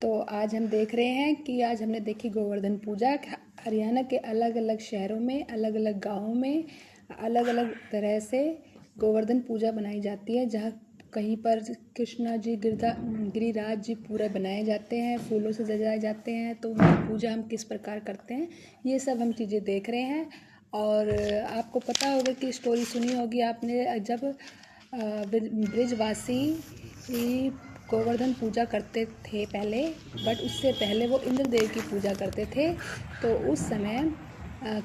तो आज हम देख रहे हैं कि आज हमने देखी गोवर्धन पूजा। हरियाणा के अलग अलग शहरों में, अलग अलग गाँवों में अलग अलग तरह से गोवर्धन पूजा बनाई जाती है। जहाँ कहीं पर कृष्णा जी गिरिराज जी पूरा बनाए जाते हैं, फूलों से सजाए जाते हैं। तो उनकी पूजा हम किस प्रकार करते हैं, ये सब हम चीज़ें देख रहे हैं। और आपको पता होगा कि स्टोरी सुनी होगी आपने, जब ब्रिजवासी गोवर्धन पूजा करते थे पहले, बट उससे पहले वो इंद्रदेव की पूजा करते थे। तो उस समय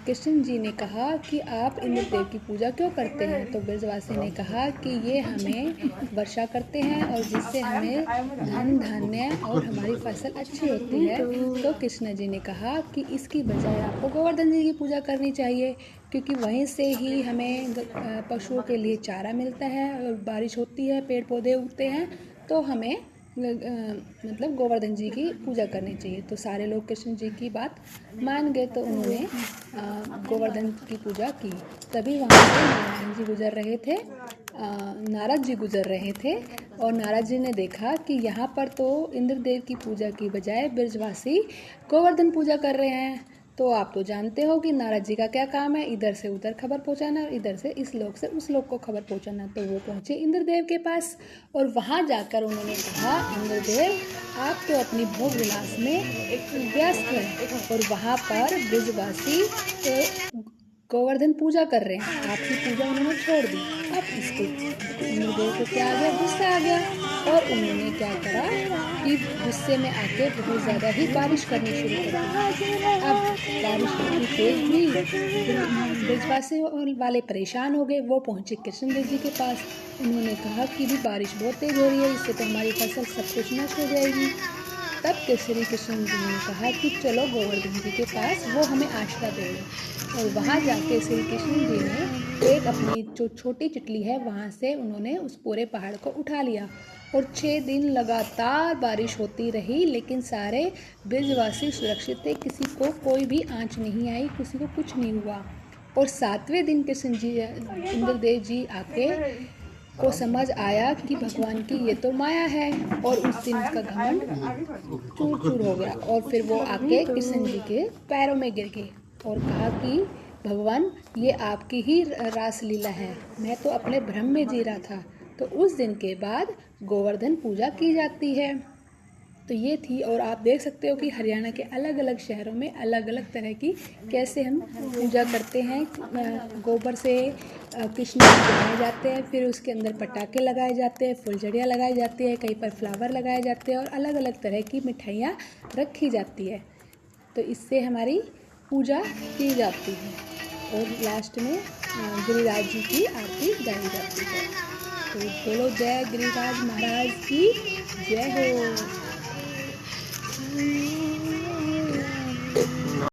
कृष्ण जी ने कहा कि आप इंद्रदेव की पूजा क्यों करते हैं। तो ब्रजवासी ने कहा कि ये हमें वर्षा करते हैं और जिससे हमें धन धान्य और हमारी फसल अच्छी होती है। तो कृष्ण जी ने कहा कि इसकी बजाय आपको गोवर्धन जी की पूजा करनी चाहिए, क्योंकि वहीं से ही हमें पशुओं के लिए चारा मिलता है और बारिश होती है, पेड़ पौधे उगते हैं। तो हमें मतलब गोवर्धन जी की पूजा करनी चाहिए। तो सारे लोग कृष्ण जी की बात मान गए। तो उन्होंने गोवर्धन की पूजा की। तभी वहाँ से नारायण जी गुजर रहे थे, नारद जी गुजर रहे थे। और नारद जी ने देखा कि यहाँ पर तो इंद्रदेव की पूजा की बजाय ब्रजवासी गोवर्धन पूजा कर रहे हैं। तो आप तो जानते हो कि नारद जी का क्या काम है, इधर से उधर खबर पहुंचाना और इधर से इस लोक से उस लोक को खबर पहुंचाना। तो वो पहुंचे इंद्रदेव के पास और वहां जाकर उन्होंने कहा, इंद्रदेव आप तो अपनी भोग विलास में व्यस्त हैं और वहां पर ब्रजवासी गोवर्धन पूजा कर रहे हैं, आपकी पूजा उन्होंने छोड़ दी। अब इसको इंद्रदेव को क्या आ गया, गुस्सा आ गया। और उन्होंने क्या करा कि गुस्से में आके बहुत ज़्यादा ही बारिश करनी शुरू कर दी। अब बारिश इतनी तेज हुई, ब्रजवासी वाले परेशान हो गए। वो पहुँचे कृष्णदेव जी के पास। उन्होंने कहा कि भी बारिश बहुत तेज हो रही है, इससे तो हमारी फसल सब कुछ नष्ट हो जाएगी। तब श्री कृष्ण जी ने कहा कि चलो गोवर्धन जी के पास, वो हमें आश्रय देंगे। और वहाँ जाके श्री कृष्ण जी ने एक अपनी जो छोटी चिटली है वहाँ से उन्होंने उस पूरे पहाड़ को उठा लिया। और 6 दिन लगातार बारिश होती रही, लेकिन सारे ब्रजवासी सुरक्षित थे, किसी को कोई भी आँच नहीं आई, किसी को कुछ नहीं हुआ। और 7वें दिन कृष्ण जी इंद्रदेव जी आके को समझ आया कि भगवान की ये तो माया है, और उस दिन उसका घमंड चूर चूर हो गया। और फिर वो आके कृष्ण जी के पैरों में गिर गए और कहा कि भगवान ये आपकी ही रास लीला है, मैं तो अपने भ्रम में जी रहा था। तो उस दिन के बाद गोवर्धन पूजा की जाती है। तो ये थी। और आप देख सकते हो कि हरियाणा के अलग अलग शहरों में अलग अलग तरह की कैसे हम पूजा करते हैं। गोबर से कृष्ण जी बनाए जाते हैं, फिर उसके अंदर पटाखे लगाए जाते हैं, फुलझड़ियाँ लगाई जाती है, कहीं पर फ्लावर लगाए जाते हैं और अलग अलग तरह की मिठाइयाँ रखी जाती है। तो इससे हमारी पूजा की जाती है और लास्ट में गिरिराज जी की आरती गाई जाती है। तो बोलो जय गिरिराज महाराज की जय हो।